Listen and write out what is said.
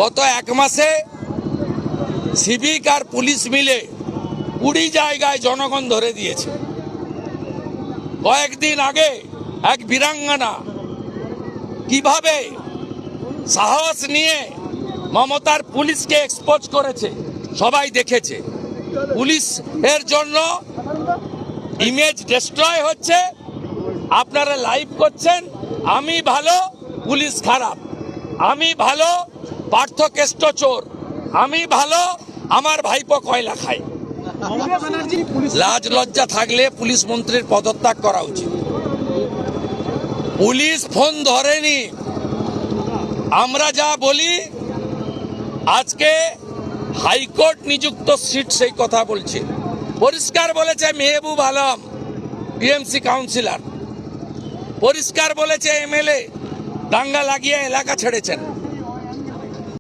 গত এক মাসে সিভিক আর পুলিশ মিলে 20 জায়গায় জনগণ ধরে দিয়েছে। কয়েকদিন আগে এক বীরাঙ্গনা কিভাবে সাহস নিয়ে মমতার পুলিশকে এক্সপোজ করেছে সবাই দেখেছে। পুলিশ এর জন্য ইমেজ ডিস্ট্রয় হচ্ছে, আপনারা লাইভ করছেন আমি ভালো পুলিশ খারাপ, আমি ভালো পার্থকেষ্ট চোর, আমি ভালো আমার ভাইপো কয়লা খায়। লাজ লজ্জা থাকলে পুলিশ মন্ত্রীর পদত্যাগ করা উচিত। পুলিশ ফোন ধরেনি, আমরা যা বলি আজকে হাইকোর্ট নিযুক্ত সিট সেই কথা বলছে, পরিষ্কার বলেছে মেহবুব আলম টিএমসি কাউন্সিলর, পরিষ্কার বলেছে এমএলএ দাঙ্গা লাগিয়ে এলাকা ছেড়েছেন।